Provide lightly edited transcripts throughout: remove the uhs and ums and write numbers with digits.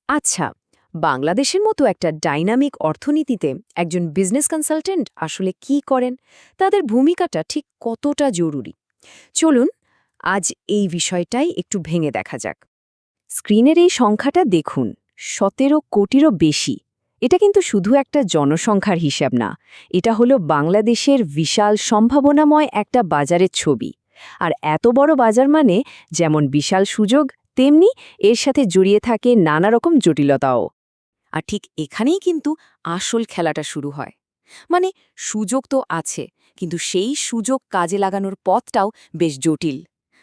আচ্ছা, বাংলাদেশের মতো একটা ডাইনামিক অর্থনীতিতে একজন বিজনেস কনসালটেন্ট আসলে কি করেন, তাদের ভূমিকাটা ঠিক কতটা জরুরি? চলুন আজ এই বিষয়টাই একটু ভেঙে দেখা যাক। স্ক্রিনের এই সংখ্যাটা দেখুন, ১৭ কোটিরও বেশি। এটা কিন্তু শুধু একটা জনসংখ্যার হিসাব না, এটা হলো বাংলাদেশের বিশাল সম্ভাবনাময় একটা বাজারের ছবি। আর এত বড় বাজার মানে যেমন বিশাল সুযোগ, তেমনি এর সাথে জড়িয়ে থাকে নানা রকম জটিলতাও। আর ঠিক এখানেই কিন্তু আসল খেলাটা শুরু হয়। মানে সুযোগ তো আছে, কিন্তু সেই সুযোগ কাজে লাগানোর পথটাও বেশ জটিল।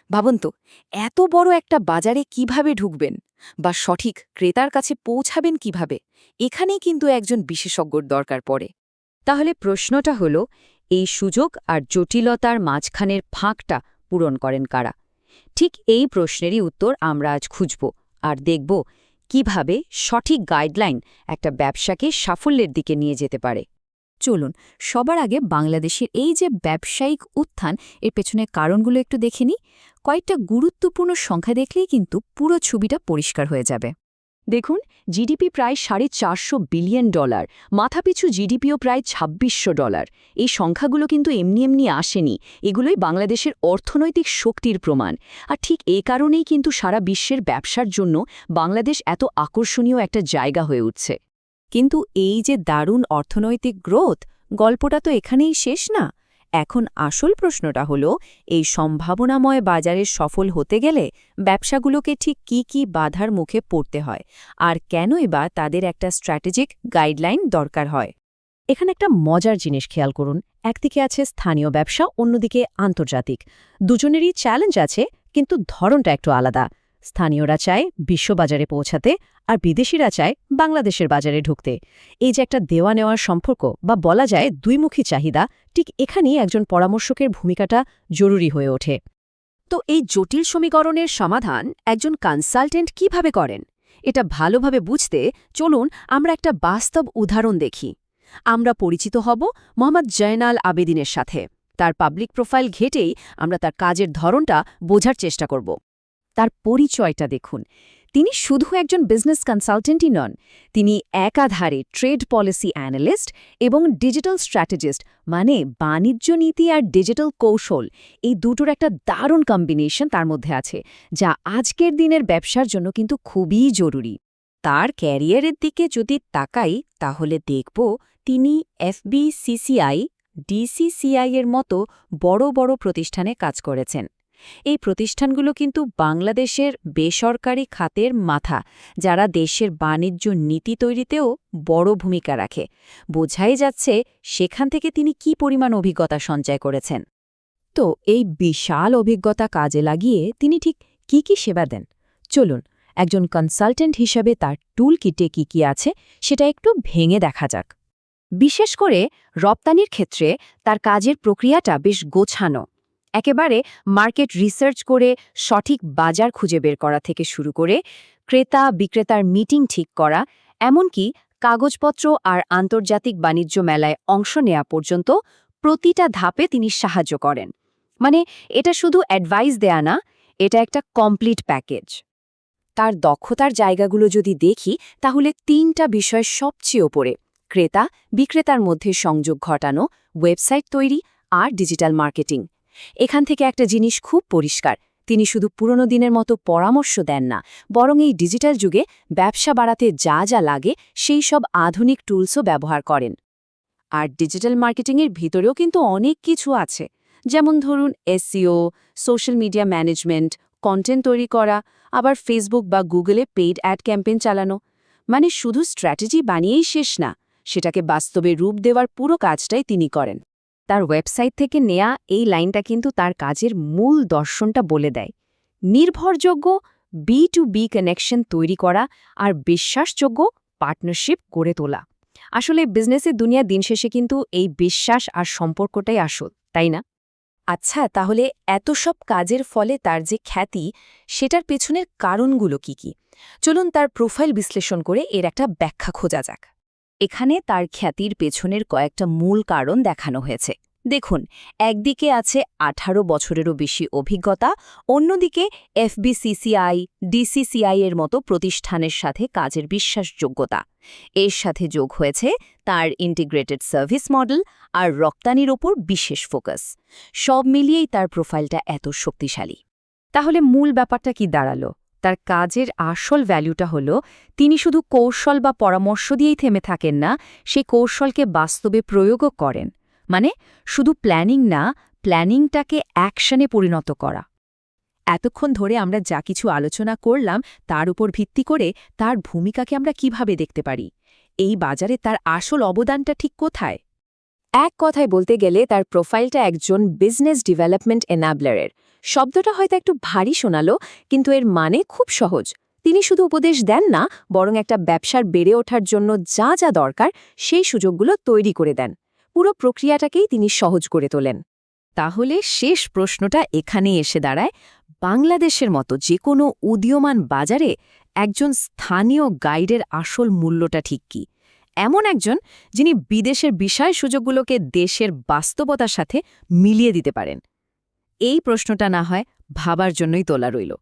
ভাবুন তো, এত বড় একটা বাজারে কিভাবে ঢুকবেন বা সঠিক ক্রেতার কাছে পৌঁছাবেন কিভাবে, এখানেই কিন্তু একজন বিশেষজ্ঞর দরকার পড়ে। তাহলে প্রশ্নটা হলো, এই সুযোগ আর জটিলতার মাঝখানের ফাঁকটা পূরণ করেন কারা? ঠিক এই প্রশ্নেরই উত্তর আমরা আজ খুঁজব, আর দেখব কিভাবে সঠিক গাইডলাইন একটা ব্যবসাকে সাফল্যের দিকে নিয়ে যেতে পারে। চলুন সবার আগে বাংলাদেশের এই যে ব্যবসায়িক উত্থান, এর পেছনের কারণগুলো একটু দেখে নিই। কয়েকটা গুরুত্বপূর্ণ সংখ্যা দেখলেই কিন্তু পুরো ছবিটা পরিষ্কার হয়ে যাবে। দেখুন, জিডিপি প্রায় $450 বিলিয়ন, মাথাপিছু জিডিপিও প্রায় $2600। এই সংখ্যাগুলো কিন্তু এমনি এমনি আসেনি, এগুলোই বাংলাদেশের অর্থনৈতিক শক্তির প্রমাণ। আর ঠিক এ কারণেই কিন্তু সারা বিশ্বের ব্যবসার জন্য বাংলাদেশ এত আকর্ষণীয় একটা জায়গা হয়ে উঠছে। কিন্তু এই যে দারুণ অর্থনৈতিক গ্রোথ, গল্পটা তো এখানেই শেষ না। এখন আসল প্রশ্নটা হলো, এই সম্ভাবনাময় বাজারে সফল হতে গেলে ব্যবসাগুলোকে ঠিক কি কি বাধার মুখে পড়তে হয়, আর কেনই বা তাদের একটা স্ট্র্যাটেজিক গাইডলাইন দরকার হয়। এখানে একটা মজার জিনিস খেয়াল করুন, একদিকে আছে স্থানীয় ব্যবসা, অন্যদিকে আন্তর্জাতিক। দুজনেরই চ্যালেঞ্জ আছে, কিন্তু ধরনটা একটু আলাদা। স্থানীয়রা চায় বিশ্ববাজারে পৌঁছাতে, আর বিদেশিরা চায় বাংলাদেশের বাজারে ঢুকতে। এই যে একটা দেওয়া নেওয়ার সম্পর্ক, বা বলা যায় দুইমুখী চাহিদা, ঠিক এখানেই একজন পরামর্শকের ভূমিকাটা জরুরি হয়ে ওঠে। তো এই জটিল সমীকরণের সমাধান একজন কনসালটেন্ট কিভাবে করেন, এটা ভালোভাবে বুঝতে চলুন আমরা একটা বাস্তব উদাহরণ দেখি। আমরা পরিচিত হব মোহাম্মদ জয়নাল আবেদিনের সাথে। তার পাবলিক প্রোফাইল ঘেটেই আমরা তার কাজের ধরনটা বোঝার চেষ্টা করব। তার পরিচয়টা দেখুন, তিনি শুধু একজন বিজনেস কনসালটেন্টই নন, তিনি একাধারে ট্রেড পলিসি অ্যানালিস্ট এবং ডিজিটাল স্ট্র্যাটেজিস্ট, মানে বাণিজ্য নীতি আর ডিজিটাল কৌশল, এই দুটোর একটা দারুণ কম্বিনেশন তার মধ্যে আছে, যা আজকের দিনের ব্যবসার জন্য কিন্তু খুবই জরুরি। তার ক্যারিয়ারের দিকে যদি তাকাই, তাহলে দেখব তিনি এফবিসিসিআই, ডিসিসিআই এর মতো বড় বড় প্রতিষ্ঠানে কাজ করেছেন। এই প্রতিষ্ঠানগুলো কিন্তু বাংলাদেশের বেসরকারি খাতের মাথা, যারা দেশের বাণিজ্য নীতি তৈরিতেও বড় ভূমিকা রাখে। বোঝাই যাচ্ছে সেখান থেকে তিনি কি পরিমাণ অভিজ্ঞতা সঞ্চয় করেছেন। তো এই বিশাল অভিজ্ঞতা কাজে লাগিয়ে তিনি ঠিক কি কি সেবা দেন, চলুন একজন কনসালটেন্ট হিসাবে তার টুল কিটে কি কি আছে সেটা একটু ভেঙে দেখা যাক। বিশেষ করে রপ্তানির ক্ষেত্রে তার কাজের প্রক্রিয়াটা বেশ গোছানো। একেবারে মার্কেট রিসার্চ করে সঠিক বাজার খুঁজে বের করা থেকে শুরু করে ক্রেতা বিক্রেতার মিটিং ঠিক করা, এমনকি কাগজপত্র আর আন্তর্জাতিক বাণিজ্য মেলায় অংশ নেওয়া পর্যন্ত প্রতিটা ধাপে তিনি সাহায্য করেন। মানে এটা শুধু অ্যাডভাইস দেয়া না, এটা একটা কমপ্লিট প্যাকেজ। তার দক্ষতার জায়গাগুলো যদি দেখি, তাহলে তিনটা বিষয় সবচেয়ে ওপরে: ক্রেতা বিক্রেতার মধ্যে সংযোগ ঘটানো, ওয়েবসাইট তৈরি আর ডিজিটাল মার্কেটিং। এখান থেকে একটা জিনিস খুব পরিষ্কার, তিনি শুধু পুরনো দিনের মতো পরামর্শ দেন না, বরং এই ডিজিটাল যুগে ব্যবসা বাড়াতে যা যা লাগে সেই সব আধুনিক টুলসও ব্যবহার করেন। আর ডিজিটাল মার্কেটিংয়ের ভিতরেও কিন্তু অনেক কিছু আছে, যেমন ধরুন SEO, social media management, content তৈরি করা, আবার ফেসবুক বা গুগলে পেইড অ্যাড ক্যাম্পেইন চালানো। মানে শুধু স্ট্র্যাটেজি বানিয়েই শেষ না, সেটাকে বাস্তবে রূপ দেওয়ার পুরো কাজটাই তিনি করেন। তার ওয়েবসাইট থেকে নেয়া এই লাইনটা কিন্তু তার কাজের মূল দর্শনটা বলে দেয়: নির্ভরযোগ্য বি-টু-বি কানেকশন তৈরি করা আর বিশ্বাসযোগ্য পার্টনারশিপ গড়ে তোলা। আসলে বিজনেসের দুনিয়া দিন শেষে কিন্তু এই বিশ্বাস আর সম্পর্কটাই আসল, তাই না? আচ্ছা, তাহলে এত সব কাজের ফলে তার যে খ্যাতি, সেটার পেছনের কারণগুলো কি কি? চলুন তার প্রোফাইল বিশ্লেষণ করে এর একটা ব্যাখ্যা খোঁজা যাক। এখানে তার খ্যাতির পেছনের কয়েকটা মূল কারণ দেখানো হয়েছে। দেখুন, একদিকে আছে ১৮ বছরেরও বেশি অভিজ্ঞতা, অন্যদিকে এফবিসিসিআই, ডিসিসিআই এর মতো প্রতিষ্ঠানের সাথে কাজের বিশ্বাসযোগ্যতা। এর সাথে যোগ হয়েছে তার ইন্টিগ্রেটেড সার্ভিস মডেল আর রপ্তানির ওপর বিশেষ ফোকাস। সব মিলিয়েই তার প্রোফাইলটা এত শক্তিশালী। তাহলে মূল ব্যাপারটা কি দাঁড়ালো? তার কাজের আসল ভ্যালুটা হলো তিনি শুধু কৌশল বা পরামর্শ দিয়েই থেমে থাকেন না, সেই কৌশলকে বাস্তবে প্রয়োগও করেন। মানে শুধু প্ল্যানিং না, প্ল্যানিংটাকে অ্যাকশনে পরিণত করা। এতক্ষণ ধরে আমরা যা কিছু আলোচনা করলাম তার উপর ভিত্তি করে তার ভূমিকাকে আমরা কিভাবে দেখতে পারি? এই বাজারে তার আসল অবদানটা ঠিক কোথায়? এক কথায় বলতে গেলে তার প্রোফাইলটা একজন বিজনেস ডেভেলপমেন্ট এনাবলারের। শব্দটা হয়তো একটু ভারী শোনালো, কিন্তু এর মানে খুব সহজ। তিনি শুধু উপদেশ দেন না, বরং একটা ব্যবসার বেড়ে ওঠার জন্য যা যা দরকার সেই সুযোগগুলো তৈরি করে দেন। পুরো প্রক্রিয়াটাকেই তিনি সহজ করে তোলেন। তাহলে শেষ প্রশ্নটা এখানেই এসে দাঁড়ায়, বাংলাদেশের মতো যে কোনো উদীয়মান বাজারে একজন স্থানীয় গাইডের আসল মূল্যটা ঠিক কী? এমন একজন যিনি বিদেশের বিষয় সুযোগগুলোকে দেশের বাস্তবতার সাথে মিলিয়ে দিতে পারেন। এই প্রশ্নটা না হয় ভাবার জন্যই তোলা রইল।